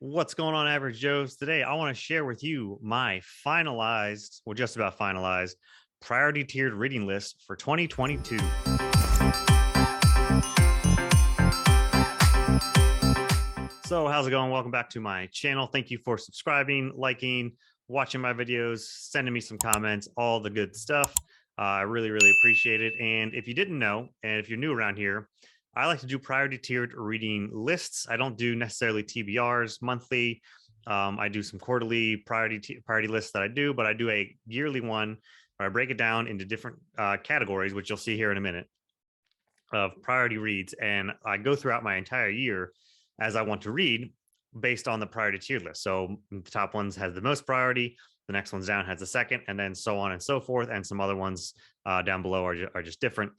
What's going on, Average Joes? Today, I want to share with you my finalized, well, just about finalized, priority tiered reading list for 2022. So, how's it going? Welcome back to my channel. Thank you for subscribing, liking, watching my videos, sending me some comments, all the good stuff. I really appreciate it. And if you didn't know, and if you're new around here, I like to do priority tiered reading lists. I don't do necessarily TBRs monthly. I do some quarterly priority lists that I do, but I do a yearly one where I break it down into different categories, which you'll see here in a minute, of priority reads. And I go throughout my entire year as I want to read based on the priority tier list. So the top ones has the most priority, the next ones down has the second, and then so on and so forth. And some other ones down below are just different.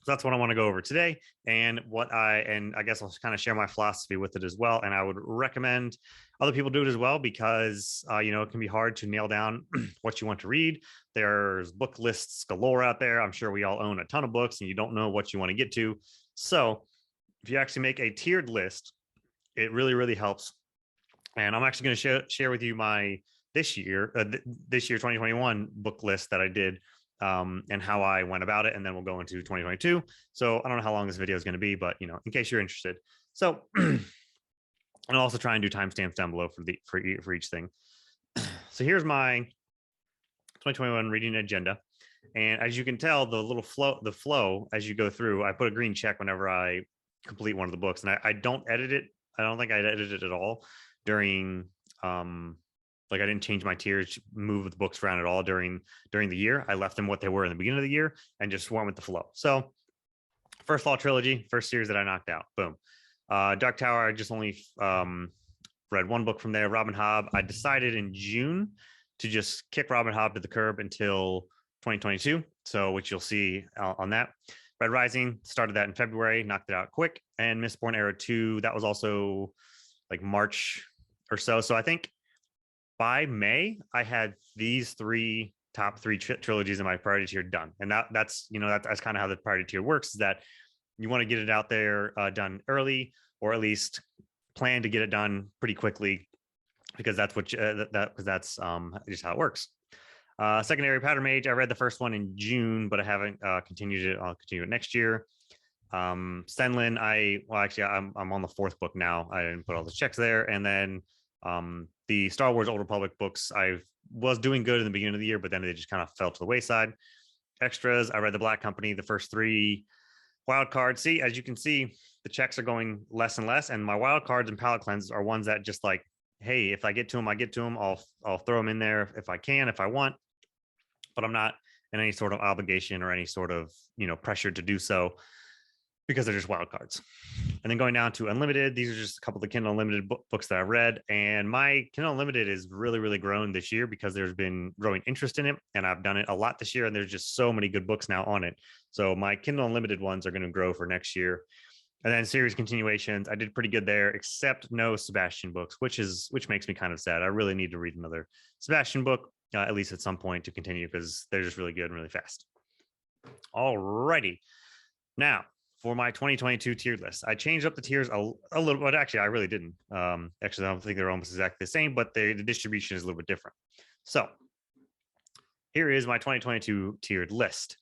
So that's what I want to go over today, and I guess I'll kind of share my philosophy with it as well. And I would recommend other people do it as well because it can be hard to nail down what you want to read. There's book lists galore out there. I'm sure we all own a ton of books, and you don't know what you want to get to. So if you actually make a tiered list, it really helps. And I'm actually going to share with you my this year 2021 book list that I did, and how I went about it, and then we'll go into 2022. So I don't know how long this video is going to be, but in case you're interested. So and I'll also try and do timestamps down below for each thing. So here's my 2021 reading agenda. And as you can tell, the flow as you go through, I put a green check whenever I complete one of the books, and I don't edit it. I don't think I edited it at all during like I didn't change my tiers, move the books around at all during the year. I left them what they were in the beginning of the year and just went with the flow. So first Law trilogy, first series that I knocked out. Boom. Dark Tower, I just only read one book from there. Robin Hobb, I decided in June to just kick Robin Hobb to the curb until 2022. So which you'll see on that. Red Rising, started that in February, knocked it out quick. And Mistborn Era 2, that was also like March or so. So I think by May, I had these top three trilogies in my priority tier done. And that's kind of how the priority tier works, is that you want to get it out there done early, or at least plan to get it done pretty quickly, because that's what that's just how it works. Secondary Powder Mage, I read the first one in June, but I haven't continued it. I'll continue it next year. Stenlin, I'm on the fourth book now. I didn't put all the checks there. And then the Star Wars Old Republic books, I was doing good in the beginning of the year, but then they just kind of fell to the wayside. Extras, I read The Black Company, the first three. Wild cards, see, as you can see, the checks are going less and less, and my wild cards and palette cleanses are ones that just like, hey, if I get to them, I get to them. I'll throw them in there if I can, if I want, but I'm not in any sort of obligation or any sort of pressure to do so, because they're just wild cards. And then going down to Unlimited, these are just a couple of the Kindle Unlimited books that I've read. And my Kindle Unlimited is really grown this year because there's been growing interest in it. And I've done it a lot this year. And there's just so many good books now on it. So my Kindle Unlimited ones are going to grow for next year. And then series continuations, I did pretty good there, except no Sebastian books, which makes me kind of sad. I really need to read another Sebastian book, at least at some point, to continue, because they're just really good and really fast. All righty. Now, for my 2022 tier list, I changed up the tiers a little, but actually I really didn't. Actually, I don't think they're almost exactly the same, but the distribution is a little bit different. So here is my 2022 tiered list.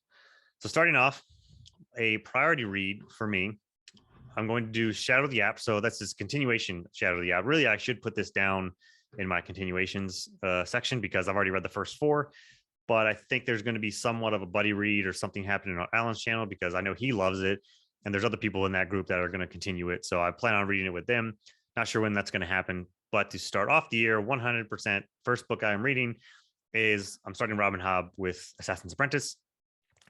So starting off, a priority read for me, I'm going to do Shadow of the App. So that's this continuation Shadow of the App. Really, I should put this down in my continuations section, because I've already read the first four. But I think there's going to be somewhat of a buddy read or something happening on Alan's channel, because I know he loves it. And there's other people in that group that are going to continue it. So I plan on reading it with them. Not sure when that's going to happen. But to start off the year, 100% first book I'm reading is I'm starting Robin Hobb with Assassin's Apprentice.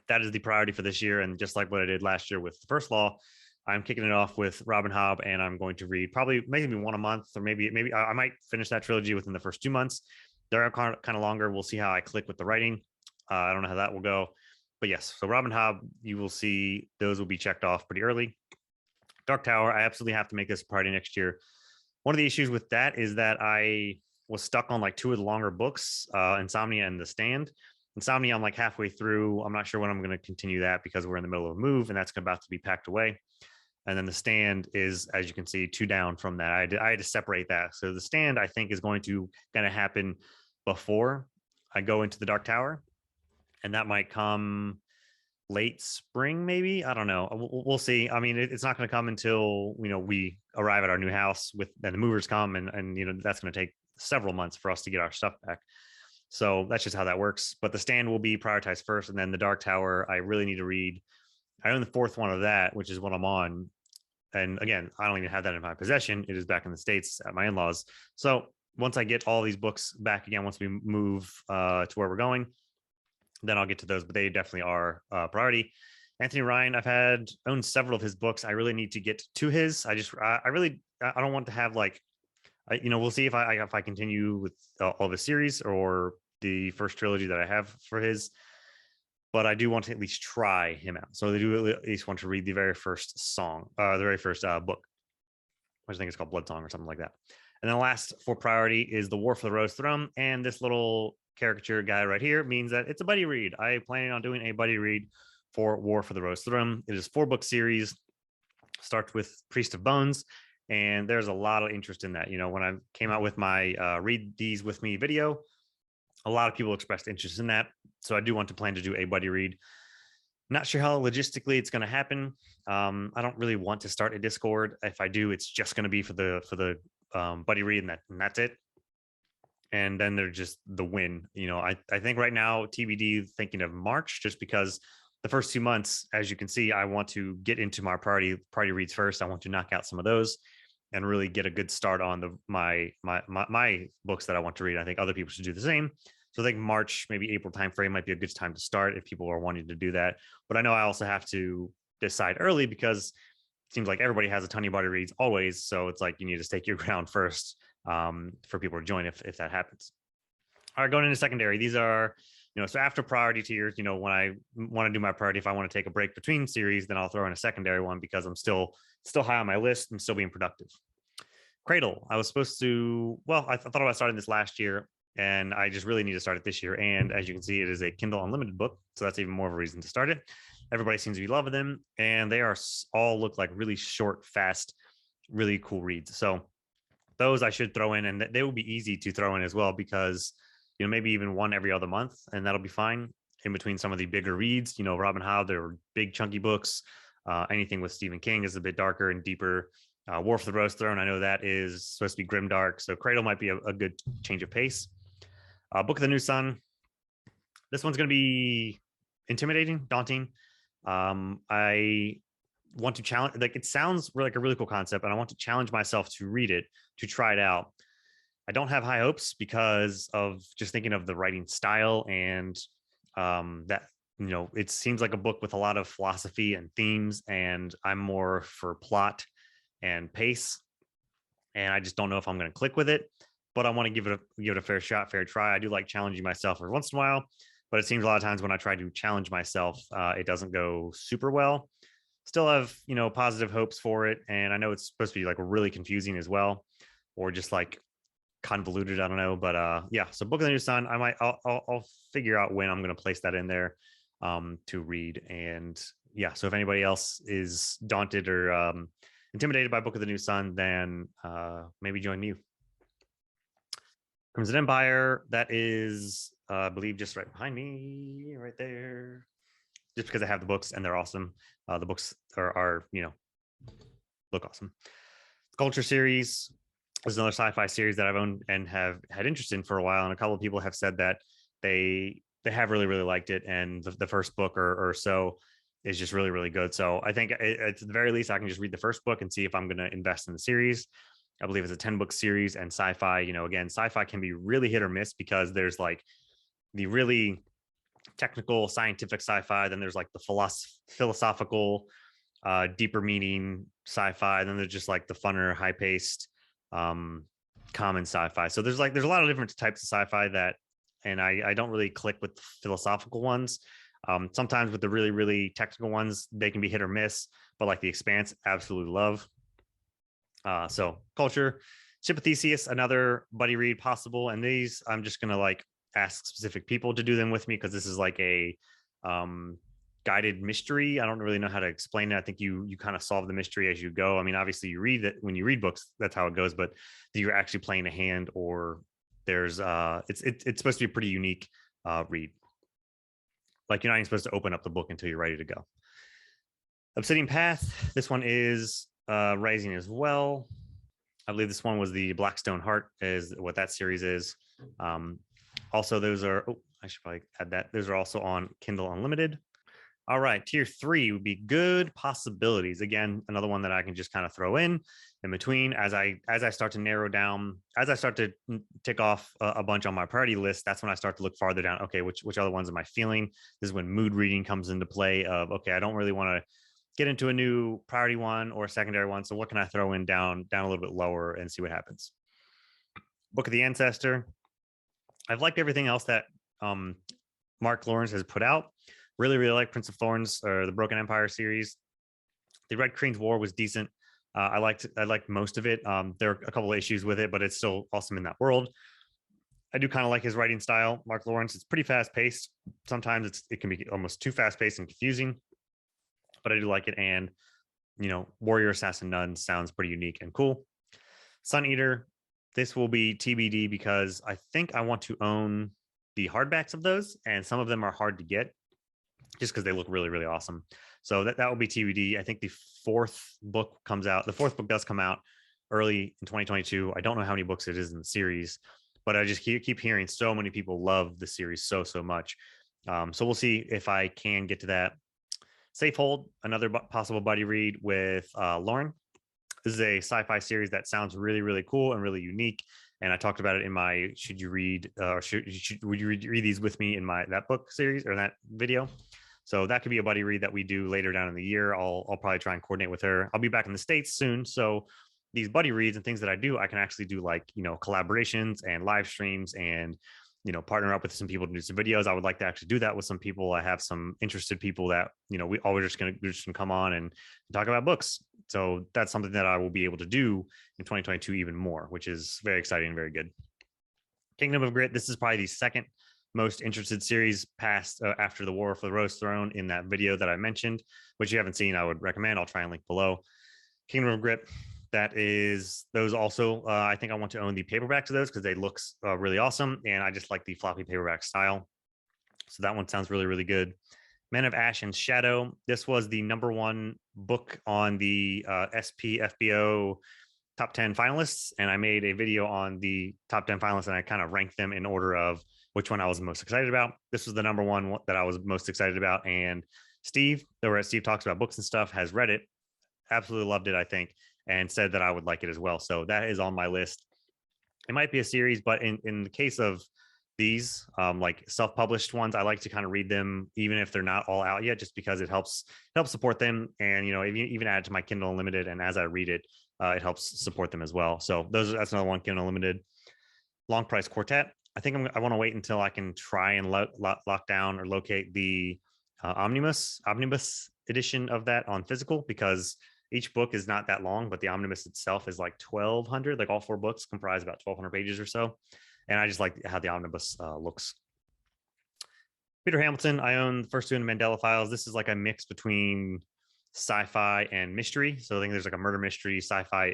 That is the priority for this year. And just like what I did last year with the First Law, I'm kicking it off with Robin Hobb, and I'm going to read probably maybe one a month, or maybe I might finish that trilogy within the first 2 months. They're kind of longer. We'll see how I click with the writing. I don't know how that will go. But yes, so Robin Hobb, you will see those will be checked off pretty early. Dark Tower, I absolutely have to make this a priority next year. One of the issues with that is that I was stuck on like two of the longer books, Insomnia and The Stand. Insomnia, I'm like halfway through. I'm not sure when I'm going to continue that, because we're in the middle of a move, and that's about to be packed away. And then the stand is, as you can see, 2 down from that. I had to separate that. So the stand, I think, is going to kind of happen before I go into the Dark Tower. And that might come late spring, maybe. I don't know. We'll see. I mean, it's not going to come until we arrive at our new house and the movers come, and that's going to take several months for us to get our stuff back. So that's just how that works. But the stand will be prioritized first, and then the Dark Tower. I really need to read. I own the 4th one of that, which is what I'm on. And again, I don't even have that in my possession. It is back in the States at my in-laws. So once I get all these books back again, once we move to where we're going, then I'll get to those. But they definitely are priority. Anthony Ryan, I've owned several of his books. I really need to get to his. I don't want to have we'll see if I continue with all of his series or the first trilogy that I have for his. But I do want to at least try him out. So they do at least want to read the very first song, the very first book, which I think is called Blood Song or something like that. And then last for priority is The War for the Rose Throne. And this little caricature guy right here means that it's a buddy read. I plan on doing a buddy read for War for the Rose Throne. It is 4-book series, starts with Priest of Bones. And there's a lot of interest in that. When I came out with my read these with me video, a lot of people expressed interest in that. So I do want to plan to do a buddy read. Not sure how logistically it's going to happen. I don't really want to start a Discord. If I do, it's just going to be for the buddy read, and that's it. And then they're just the win. I think right now TBD thinking of March, just because the first 2 months, as you can see, I want to get into my priority reads first. I want to knock out some of those and really get a good start on my books that I want to read. I think other people should do the same. So I think March, maybe April timeframe might be a good time to start if people are wanting to do that. But I know I also have to decide early because it seems like everybody has a ton of buddy reads always. So it's like you need to stake your ground first for people to join if that happens. All right, going into secondary. These are, so after priority tiers, when I want to do my priority, if I want to take a break between series, then I'll throw in a secondary one because I'm still high on my list. I'm still being productive. Cradle. I was supposed to, I thought about starting this last year, and I just really need to start it this year. And as you can see, it is a Kindle Unlimited book. So that's even more of a reason to start it. Everybody seems to be loving them. And they all look like really short, fast, really cool reads. So those I should throw in, and they will be easy to throw in as well because, maybe even one every other month, and that'll be fine in between some of the bigger reads. Robin Hobb, they're big chunky books. Anything with Stephen King is a bit darker and deeper. War for the Rose Throne, I know that is supposed to be grimdark, so Cradle might be a good change of pace. Book of the New Sun. This one's going to be intimidating, daunting. I want to challenge, it sounds like a really cool concept, and I want to challenge myself to read it, to try it out. I don't have high hopes because of just thinking of the writing style and that, it seems like a book with a lot of philosophy and themes, and I'm more for plot and pace. And I just don't know if I'm going to click with it, but I want to give it a fair shot, fair try. I do like challenging myself every once in a while, but it seems a lot of times when I try to challenge myself, it doesn't go super well. Still have, positive hopes for it. And I know it's supposed to be like really confusing as well, or just like convoluted. I don't know, but yeah. So Book of the New Sun, I'll figure out when I'm going to place that in there to read. And yeah, so if anybody else is daunted or intimidated by Book of the New Sun, then maybe join me. Crimson Empire, that is, I believe, just right behind me, right there. Just because I have the books and they're awesome. The books are look awesome. Culture series is another sci-fi series that I've owned and have had interest in for a while, and a couple of people have said that they have really liked it, and the first book or so is just really good. So I think at the very least I can just read the first book and see if I'm going to invest in the series. I believe it's a 10-book series, and sci-fi, again, sci-fi can be really hit or miss because there's like the really technical scientific sci-fi, then there's like the philosophical deeper meaning sci-fi, then there's just like the funner, high-paced common sci-fi. So there's a lot of different types of sci-fi that, and I don't really click with philosophical ones. Sometimes with the really technical ones, they can be hit or miss, but like The Expanse, absolutely love. So culture, Ship of Theseus, another buddy read possible. And these I'm just gonna like ask specific people to do them with me because this is like a kind guided mystery. I don't really know how to explain it. I think you kind of solve the mystery as you go. I mean, obviously you read it when you read books, that's how it goes, but you're actually playing a hand, or there's it's supposed to be a pretty unique read. Like you're not even supposed to open up the book until you're ready to go. Obsidian Path. This one is rising as well. I believe this one was the Blackstone Heart, is what that series is. Also, those are, oh, I should probably add that. Those are also on Kindle Unlimited. All right, tier 3 would be Good Possibilities. Again, another one that I can just kind of throw in between as I start to narrow down, as I start to tick off a bunch on my priority list. That's when I start to look farther down. Okay, which other ones am I feeling? This is when mood reading comes into play. Of okay, I don't really want to get into a new priority one or a secondary one. So what can I throw in down a little bit lower and see what happens? Book of the Ancestor. I've liked everything else that Mark Lawrence has put out. Really like Prince of Thorns or the Broken Empire series. The Red Queen's War was decent. I liked most of it. There are a couple of issues with it, but it's still awesome in that world. I do kind of like his writing style. Mark Lawrence, it's pretty fast paced. Sometimes it can be almost too fast paced and confusing, but I do like it. And Warrior Assassin Nun sounds pretty unique and cool. Sun Eater, this will be TBD because I think I want to own the hardbacks of those, and some of them are hard to get just because they look really awesome. So that will be TBD. I think the fourth book comes out. The fourth book does come out early in 2022. I don't know how many books it is in the series, but I just keep hearing so many people love the series so much. So we'll see if I can get to that. Safe Hold, another possible buddy read with Lauren. This is a sci-fi series that sounds really cool and really unique. And I talked about it in my should you read or would you read these with me in that book series or that video. So that could be a buddy read that we do later down in the year. I'll probably try and coordinate with her. I'll be back in the States soon, so these buddy reads and things that I do, I can actually do like collaborations and live streams and partner up with some people to do some videos. I would like to actually do that with some people. I have some interested people that we always just gonna come on and talk about books. So that's something that I will be able to do in 2022 even more, which is very exciting and very good. Kingdom of Grit. This is probably the second most interested series past after the War for the Rose Throne in that video that I mentioned, which you haven't seen, I would recommend. I'll try and link below. Kingdom of Grit. That is those also. I think I want to own the paperbacks of those because they look really awesome, and I just like the floppy paperback style. So that one sounds really good. Men of Ash and Shadow. This was the #1 book on the SP FBO top 10 finalists, and I made a video on the top 10 finalists, and I kind of ranked them in order of which one I was most excited about. This was the #1 that I was most excited about, and Steve, over at Steve Talks About Books and Stuff, has read it, absolutely loved it, I think, and said that I would like it as well. So that is on my list. It might be a series, but in the case of these like self-published ones, I like to kind of read them even if they're not all out yet, just because it helps support them. And even add to my Kindle Unlimited, and as I read it, it helps support them as well. So that's another one, Kindle Unlimited. Long Price Quartet. I think I want to wait until I can try and lock down or locate the omnibus edition of that on physical, because each book is not that long, but the omnibus itself is like 1,200. Like all 4 books comprise about 1,200 pages or so. And I just like how the omnibus looks. Peter Hamilton, I own the first 2 in the Mandela Files. This is like a mix between sci-fi and mystery. So I think there's like a murder mystery sci-fi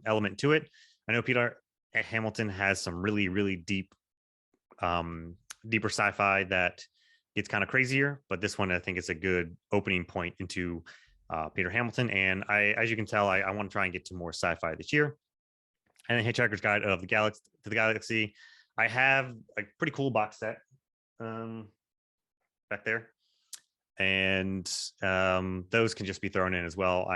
element to it. I know Peter Hamilton has some really deep, deeper sci-fi that gets kind of crazier, but this one I think is a good opening point into Peter Hamilton. And as you can tell, I want to try and get to more sci-fi this year. And then Hitchhiker's Guide of the Galaxy. I have a pretty cool box set back there, and those can just be thrown in as well.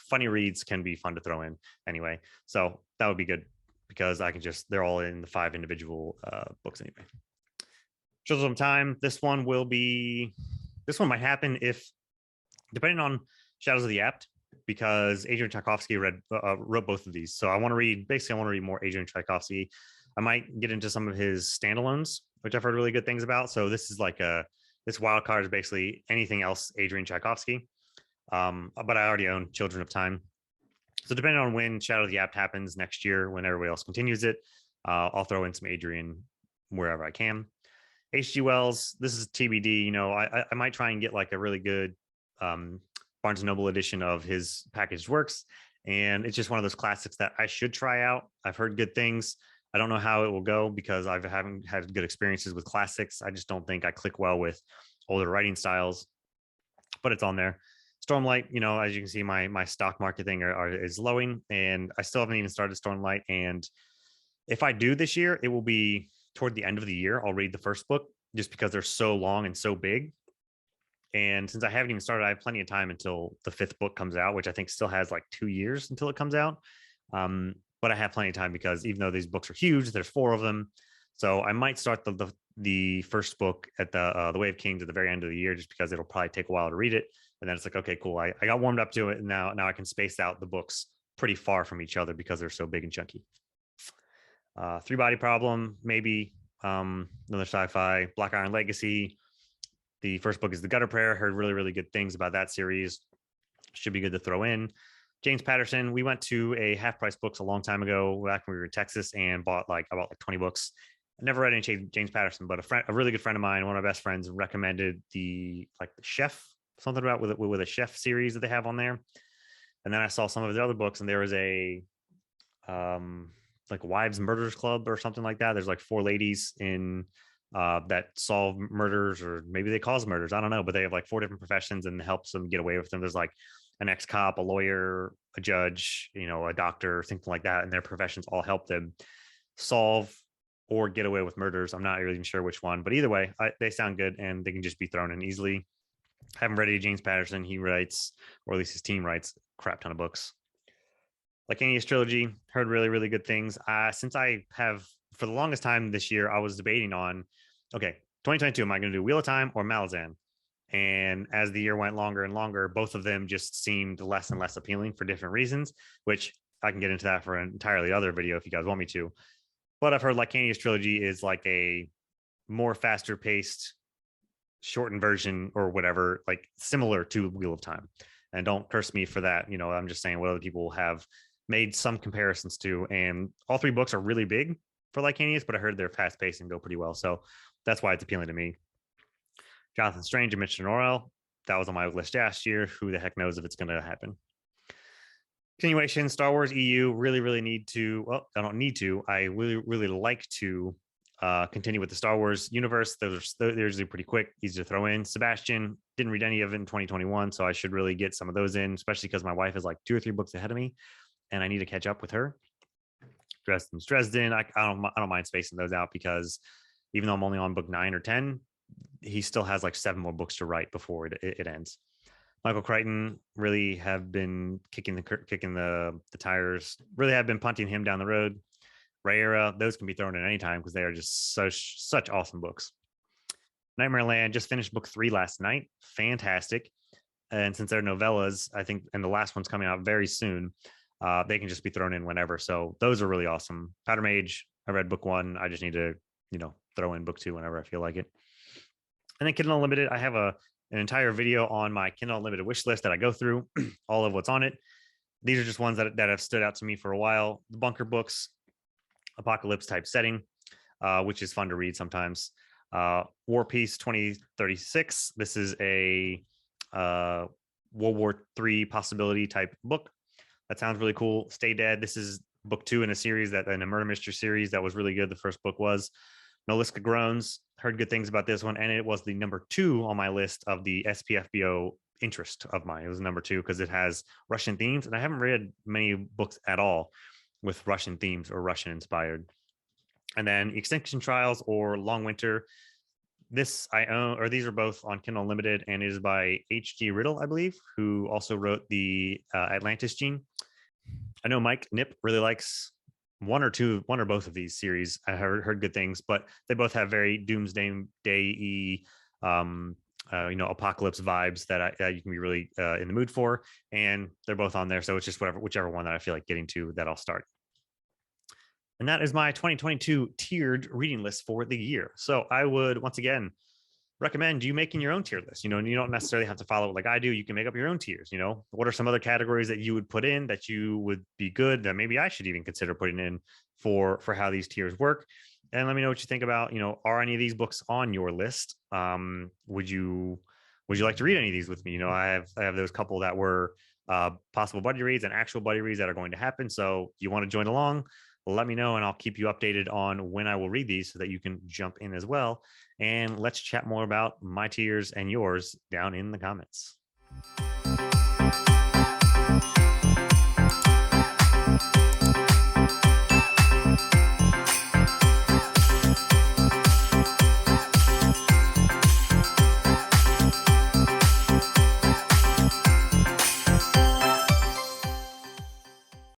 Funny reads can be fun to throw in anyway, so that would be good because they're all in the 5 individual books anyway. Children of Time. This one might happen depending on Shadows of the Apt, because Adrian Tchaikovsky wrote both of these. So I want to read more Adrian Tchaikovsky. I might get into some of his standalones, which I've heard really good things about. So this is like this wild card is basically anything else Adrian Tchaikovsky. But I already own Children of Time. So depending on when Shadow of the Apt happens next year, when everybody else continues it, I'll throw in some Adrian wherever I can. H.G. Wells, this is TBD. You know, I might try and get like a really good Barnes and Noble edition of his packaged works, and it's just one of those classics that I should try out. I've heard good things. I don't know how it will go because I haven't had good experiences with classics. I just don't think I click well with older writing styles, but it's on there. Stormlight, you know, as you can see, my stock market thing is lowing, and I still haven't even started Stormlight. And if I do this year, it will be toward the end of the year. I'll read the first book just because they're so long and so big. And since I haven't even started, I have plenty of time until the fifth book comes out, which I think still has like 2 years until it comes out. But I have plenty of time because even though these books are huge, there's 4 of them. So I might start the first book at the Way of Kings at the very end of the year, just because it'll probably take a while to read it. And then it's like, okay, cool. I got warmed up to it, and now I can space out the books pretty far from each other because they're so big and chunky. Three Body Problem, maybe another sci-fi. Black Iron Legacy. The first book is The Gutter Prayer. Heard really, really good things about that series. Should be good to throw in. James Patterson. We went to a Half Price Books a long time ago, back when we were in Texas, and bought like 20 books. I never read any James Patterson, but a really good friend of mine, one of my best friends, recommended the Chef, something about with a chef series that they have on there. And then I saw some of his other books, and there was a like Wives Murders Club or something like that. There's like 4 ladies in that solve murders, or maybe they cause murders. I don't know, but they have like 4 different professions and helps them get away with them. There's like an ex-cop, a lawyer, a judge, you know, a doctor, something like that, and their professions all help them solve or get away with murders. I'm not really even sure which one, but either way, they sound good and they can just be thrown in easily. Haven't read any James Patterson. He writes, or at least his team writes, a crap ton of books. Lycanius trilogy, heard really, really good things. Since I have, for the longest time this year, I was debating on, okay, 2022, am I going to do Wheel of Time or Malazan? And as the year went longer and longer, both of them just seemed less and less appealing for different reasons, which I can get into that for an entirely other video if you guys want me to. But I've heard Lycanius trilogy is like a more faster paced, shortened version or whatever, like similar to Wheel of Time. And don't curse me for that. You know, I'm just saying what other people have made some comparisons to. And all 3 books are really big for Lycanius, but I heard they're fast paced and go pretty well. So that's why it's appealing to me. Jonathan Strange and Mitch Norrell, that was on my list last year. Who the heck knows if it's going to happen? Continuation, Star Wars EU, really, really need to, well, I don't need to, I really, really like to continue with the Star Wars universe. They're usually pretty quick, easy to throw in. Sebastian, didn't read any of it in 2021, so I should really get some of those in, especially because my wife is like 2 or 3 books ahead of me, and I need to catch up with her. Dresden, I don't mind spacing those out, because even though I'm only on book 9 or 10, he still has like 7 more books to write before it ends. Michael Crichton, really have been kicking the tires, really have been punting him down the road. Rhaenyra, those can be thrown in any time because they are just such awesome books. Nightmare Land, just finished book 3 last night. Fantastic. And since they're novellas, I think, and the last one's coming out very soon, they can just be thrown in whenever. So those are really awesome. Powder Mage, I read book 1. I just need to, throw in book 2 whenever I feel like it. And then Kindle Unlimited, I have an entire video on my Kindle Unlimited wish list that I go through all of what's on it. These are just ones that have stood out to me for a while. The bunker books, apocalypse type setting, which is fun to read sometimes. War Peace 2036. This is a World War III possibility type book. That sounds really cool. Stay Dead. This is book 2 in a murder mystery series that was really good. The first book was. Noliska Groans. Heard good things about this one, and it was the number 2 on my list of the SPFBO interest of mine. It was number 2 because it has Russian themes, and I haven't read many books at all with Russian themes or Russian inspired. And then Extinction Trials or Long Winter. This I own, or these are both on Kindle Unlimited, and it is by H.G. Riddle, I believe, who also wrote the Atlantis Gene. I know Mike Nip really likes one or both of these series. I heard good things, but they both have very doomsday apocalypse vibes that you can be really in the mood for, and they're both on there. So it's just whichever one that I feel like getting to that I'll start. And that is my 2022 tiered reading list for the year. So I would once again recommend you making your own tier list. You don't necessarily have to follow it like I do. You can make up your own tiers. What are some other categories that you would put in that you would be good that maybe I should even consider putting in for how these tiers work? and let me know what you think about, are any of these books on your list? Would you like to read any of these with me? I have those couple that were possible buddy reads and actual buddy reads that are going to happen. So if you want to join along, let me know and I'll keep you updated on when I will read these so that you can jump in as well. And let's chat more about my tiers and yours down in the comments.